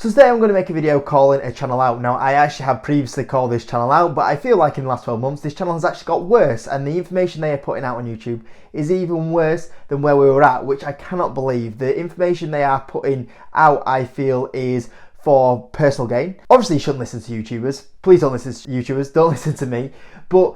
So today I'm going to make a video calling a channel out. Now I actually have previously called this channel out, but I feel like in the last 12 months this channel has actually got worse, and the information they are putting out on YouTube is even worse than where we were at, which I cannot believe. The information they are putting out, I feel, is for personal gain. Obviously you shouldn't listen to YouTubers. Please don't listen to YouTubers, don't listen to me. But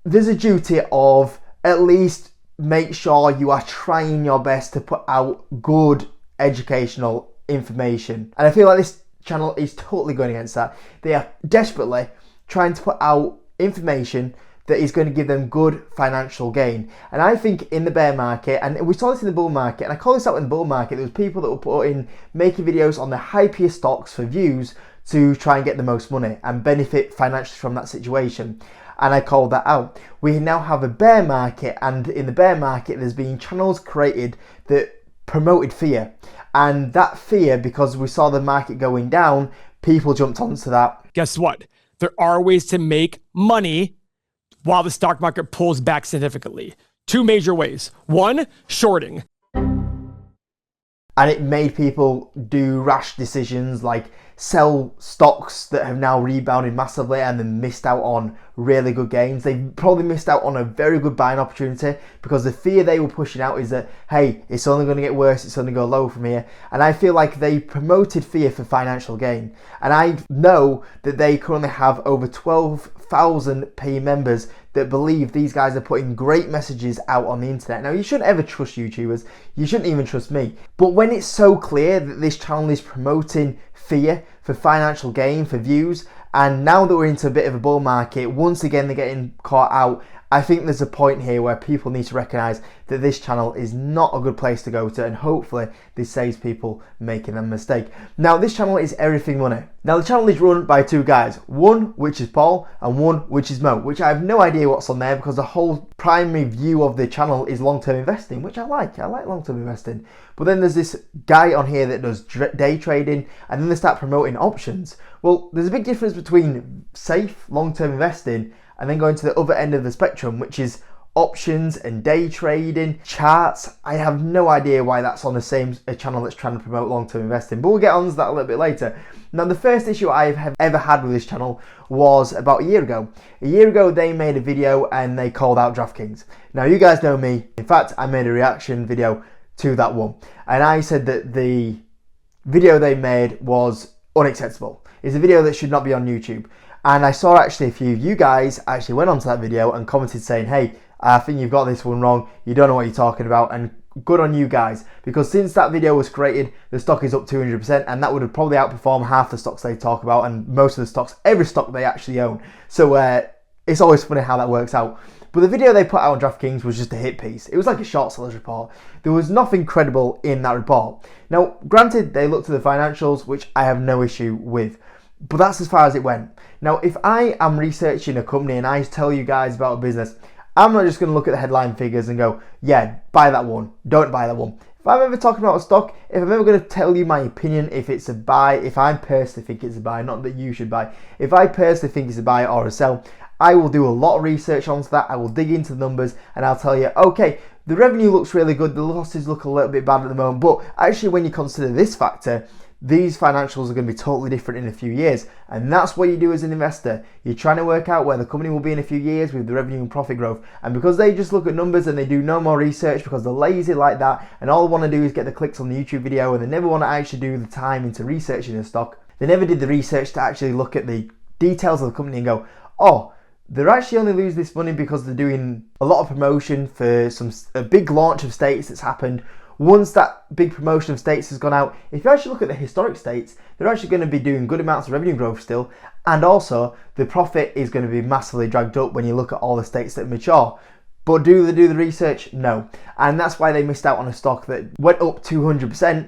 there's a duty of at least make sure you are trying your best to put out good educational information. And I feel like this channel is totally going against that. They are desperately trying to put out information that is going to give them good financial gain. And I think in the bear market, and we saw this in the bull market, and I call this out in the bull market, there was people that were making videos on the hypier stocks for views to try and get the most money and benefit financially from that situation. And I called that out. We now have a bear market, and in the bear market there's been channels created that promoted fear. And that fear, because we saw the market going down, people jumped onto that. Guess what? There are ways to make money while the stock market pulls back significantly. Two major ways. One, shorting. And it made people do rash decisions like sell stocks that have now rebounded massively and then missed out on really good gains. They probably missed out on a very good buying opportunity because the fear they were pushing out is that, hey, it's only going to get worse, it's only going to go low from here. And I feel like they promoted fear for financial gain. And I know that they currently have over 12,000 paying members that believe these guys are putting great messages out on the internet. Now, you shouldn't ever trust YouTubers. You shouldn't even trust me. But when it's so clear that this channel is promoting fear for financial gain, for views, and now that we're into a bit of a bull market, once again they're getting caught out, I think there's a point here where people need to recognise that this channel is not a good place to go to, and hopefully this saves people making a mistake. Now, this channel is Everything Money. Now, the channel is run by two guys, one which is Paul and one which is Mo, which I have no idea what's on there because the whole primary view of the channel is long-term investing, which I like. I like long-term investing. But then there's this guy on here that does day trading, and then they start promoting options. Well, there's a big difference between safe long-term investing and then going to the other end of the spectrum, which is options and day trading, charts. I have no idea why that's on the same channel that's trying to promote long-term investing, but we'll get on to that a little bit later. Now, the first issue I have ever had with this channel was about a year ago. A year ago, they made a video and they called out DraftKings. Now, you guys know me. In fact, I made a reaction video to that one, and I said that the video they made was unacceptable. It's a video that should not be on YouTube. And I saw actually a few of you guys actually went onto that video and commented saying, hey, I think you've got this one wrong, you don't know what you're talking about, and good on you guys, because since that video was created, the stock is up 200%, and that would have probably outperformed half the stocks they talk about, and most of the stocks, every stock they actually own. So it's always funny how that works out. But the video they put out on DraftKings was just a hit piece. It was like a short sellers report. There was nothing credible in that report. Now, granted, they looked at the financials, which I have no issue with, but that's as far as it went. Now, if I am researching a company and I tell you guys about a business, I'm not just going to look at the headline figures and go, yeah, buy that one, don't buy that one. If I'm ever talking about a stock, if I'm ever going to tell you my opinion, if it's a buy, if I personally think it's a buy, not that you should buy, if I personally think it's a buy or a sell, I will do a lot of research onto that. I will dig into the numbers and I'll tell you, okay, the revenue looks really good, the losses look a little bit bad at the moment, but actually when you consider this factor, these financials are going to be totally different in a few years. And that's what you do as an investor. You're trying to work out where the company will be in a few years with the revenue and profit growth. And because they just look at numbers and they do no more research because they're lazy like that, and all they want to do is get the clicks on the YouTube video, and they never want to actually do the time into researching the stock. They never did the research to actually look at the details of the company and go, oh, they're actually only losing this money because they're doing a lot of promotion for a big launch of states that's happened. Once that big promotion of states has gone out, if you actually look at the historic states, they're actually going to be doing good amounts of revenue growth still, and also the profit is going to be massively dragged up when you look at all the states that mature. But do they do the research? No. And that's why they missed out on a stock that went up 200%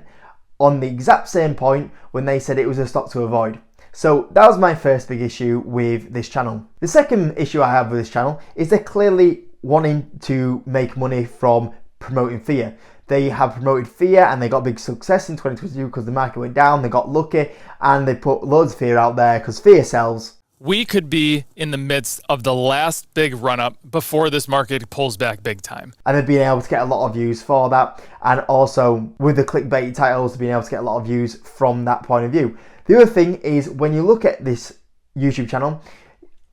on the exact same point when they said it was a stock to avoid. So that was my first big issue with this channel. The second issue I have with this channel is they're clearly wanting to make money from promoting fear. They have promoted fear and they got big success in 2022 because the market went down, they got lucky, and they put loads of fear out there because fear sells. we could be in the midst of the last big run-up before this market pulls back big time. And they've been able to get a lot of views for that. And also with the clickbait titles, they've been able to get a lot of views from that point of view. The other thing is when you look at this YouTube channel,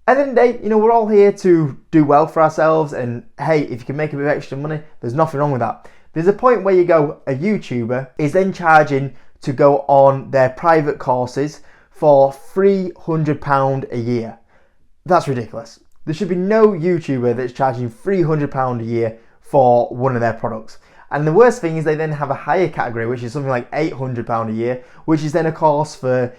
at the end of the day, we're all here to do well for ourselves. And hey, if you can make a bit of extra money, there's nothing wrong with that. There's a point where you go, a YouTuber is then charging to go on their private courses for £300 a year. That's ridiculous. There should be no YouTuber that's charging £300 a year for one of their products. And the worst thing is they then have a higher category, which is something like £800 a year, which is then a course for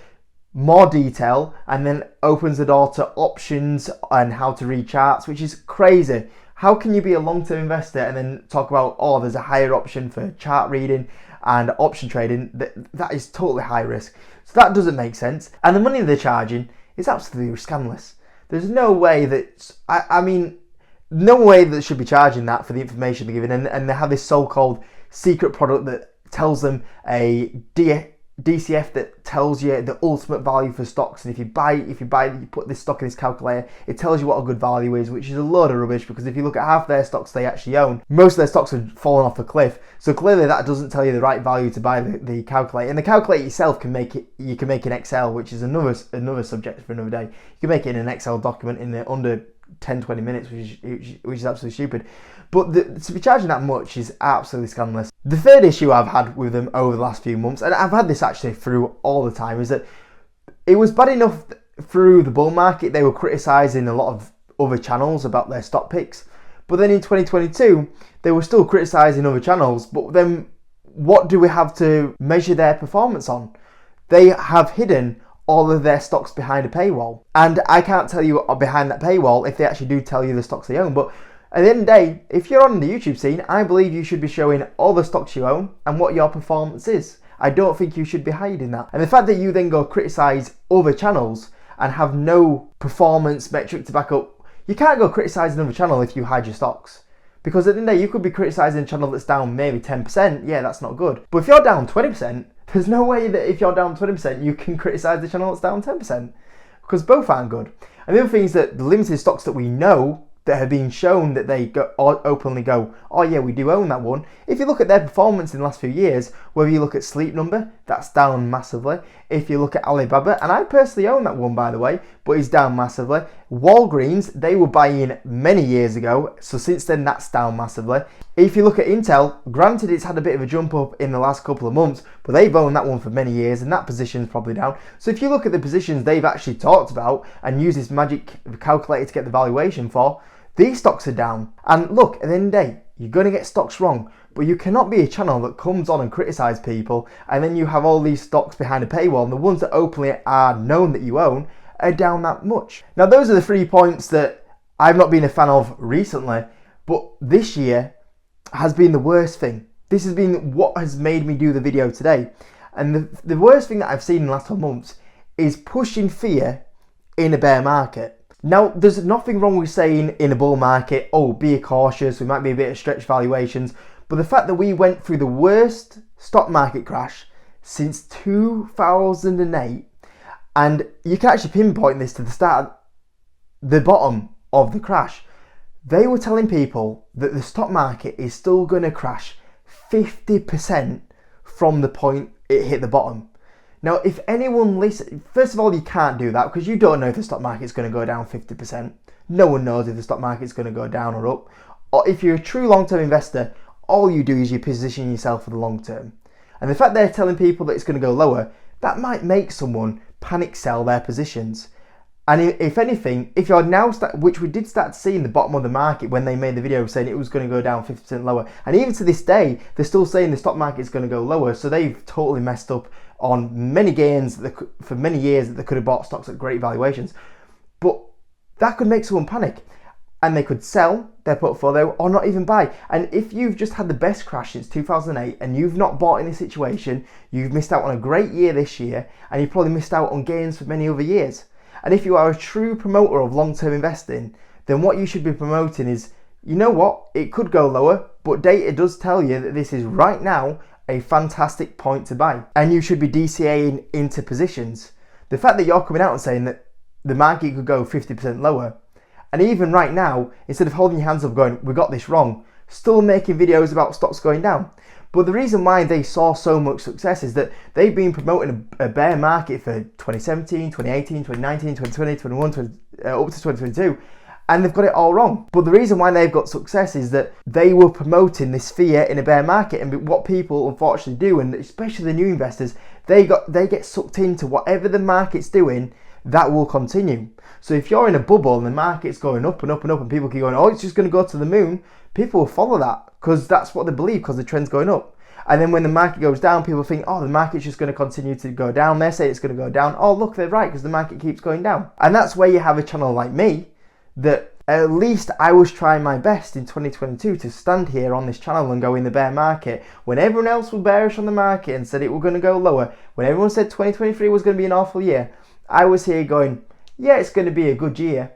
more detail and then opens the door to options and how to read charts, which is crazy. How can you be a long-term investor and then talk about, oh, there's a higher option for chart reading and option trading? That is totally high risk. So that doesn't make sense. And the money they're charging is absolutely scandalous. There's no way that, no way that they should be charging that for the information they're giving. And they have this so-called secret product that tells them a DCF that tells you the ultimate value for stocks, and if you put this stock in this calculator, it tells you what a good value is, which is a load of rubbish, because if you look at half their stocks they actually own, most of their stocks have fallen off a cliff. So clearly that doesn't tell you the right value to buy the calculator. And the calculator itself you can make in Excel, which is another subject for another day. You can make it in an Excel document in under 10-20 minutes, which is absolutely stupid. But to be charging that much is absolutely scandalous. The third issue I've had with them over the last few months, and I've had this actually through all the time, is that it was bad enough through the bull market. They were criticising a lot of other channels about their stock picks. But then in 2022, they were still criticising other channels. But then what do we have to measure their performance on? They have hidden all of their stocks behind a paywall. And I can't tell you behind that paywall if they actually do tell you the stocks they own. But at the end of the day, if you're on the YouTube scene, I believe you should be showing all the stocks you own and what your performance is. I don't think you should be hiding that. And the fact that you then go criticise other channels and have no performance metric to back up, you can't go criticise another channel if you hide your stocks. Because at the end of the day, you could be criticising a channel that's down maybe 10%, yeah, that's not good. But if you're down 20%, there's no way that if you're down 20%, you can criticise the channel that's down 10%. Because both aren't good. And the other thing is that the limited stocks that we know that have been shown that they openly go, oh yeah, we do own that one. If you look at their performance in the last few years, whether you look at Sleep Number, that's down massively. If you look at Alibaba, and I personally own that one by the way, but it's down massively. Walgreens, they were buying many years ago, so since then that's down massively. If you look at Intel, granted it's had a bit of a jump up in the last couple of months, but they've owned that one for many years and that position's probably down. So if you look at the positions they've actually talked about and use this magic calculator to get the valuation for, these stocks are down. And look, at the end of the day, you're going to get stocks wrong, but you cannot be a channel that comes on and criticise people and then you have all these stocks behind a paywall and the ones that openly are known that you own are down that much. Now those are the 3 points that I've not been a fan of recently, but this year has been the worst thing. This has been what has made me do the video today. And the worst thing that I've seen in the last 12 months is pushing fear in a bear market. Now, there's nothing wrong with saying in a bull market, oh, be cautious, we might be a bit of stretched valuations. But the fact that we went through the worst stock market crash since 2008, and you can actually pinpoint this to the bottom of the crash. They were telling people that the stock market is still going to crash 50% from the point it hit the bottom. Now, if anyone listens, first of all, you can't do that because you don't know if the stock market's going to go down 50%. No one knows if the stock market's going to go down or up. Or if you're a true long-term investor, all you do is you position yourself for the long term. And the fact they're telling people that it's going to go lower, that might make someone panic sell their positions. And if anything, if you're now, which we did start to see in the bottom of the market when they made the video saying it was going to go down 50% lower. And even to this day, they're still saying the stock market is going to go lower. So they've totally messed up on many gains for many years that they could have bought stocks at great valuations. But that could make someone panic. And they could sell their portfolio or not even buy. And if you've just had the best crash since 2008 and you've not bought in this situation, you've missed out on a great year this year and you've probably missed out on gains for many other years. And if you are a true promoter of long-term investing, then what you should be promoting is, you know what, it could go lower, but data does tell you that this is right now a fantastic point to buy. And you should be DCAing into positions. The fact that you're coming out and saying that the market could go 50% lower. And even right now, instead of holding your hands up going, we got this wrong, still making videos about stocks going down. But the reason why they saw so much success is that they've been promoting a bear market for 2017, 2018, 2019, 2020, 21, up to 2022. And they've got it all wrong. But the reason why they've got success is that they were promoting this fear in a bear market. And what people unfortunately do, and especially the new investors, they get sucked into whatever the market's doing, that will continue. So if you're in a bubble and the market's going up and up and up and people keep going, oh, it's just going to go to the moon, people will follow that because that's what they believe, because the trend's going up. And then when the market goes down, people think, oh, the market's just going to continue to go down. They say it's going to go down. Oh, look, they're right, because the market keeps going down. And that's where you have a channel like me, that at least I was trying my best in 2022 to stand here on this channel and go in the bear market when everyone else was bearish on the market and said it was going to go lower. When everyone said 2023 was going to be an awful year, I was here going, yeah, it's going to be a good year.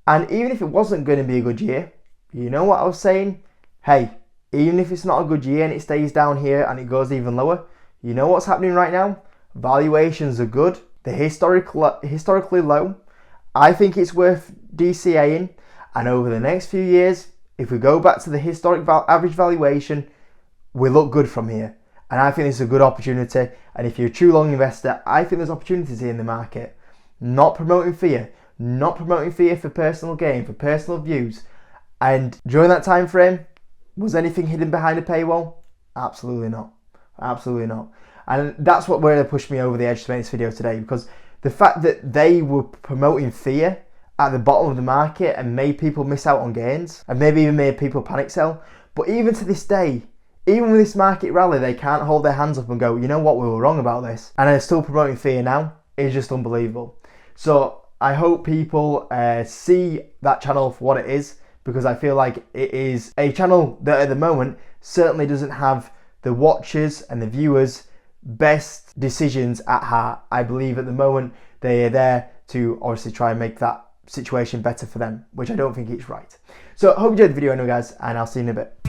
And even if it wasn't going to be a good year, you know what I was saying? Hey, even if it's not a good year and it stays down here and it goes even lower, you know what's happening right now? Valuations are good. They're historically low. I think it's worth DCAing. And over the next few years, if we go back to the historic average valuation, we look good from here. And I think this is a good opportunity. And if you're a true long investor, I think there's opportunities here in the market. Not promoting fear for personal gain, for personal views. And during that time frame, was anything hidden behind a paywall? Absolutely not. Absolutely not. And that's what really pushed me over the edge to make this video today, because the fact that they were promoting fear at the bottom of the market and made people miss out on gains, and maybe even made people panic sell. But even to this day, even with this market rally, they can't hold their hands up and go, you know what, we were wrong about this. And they're still promoting fear now. It's just unbelievable. So I hope people see that channel for what it is, because I feel like it is a channel that at the moment certainly doesn't have the watchers and the viewers' best decisions at heart. I believe at the moment they are there to obviously try and make that situation better for them, which I don't think it's right. So I hope you enjoyed the video anyway, guys, and I'll see you in a bit.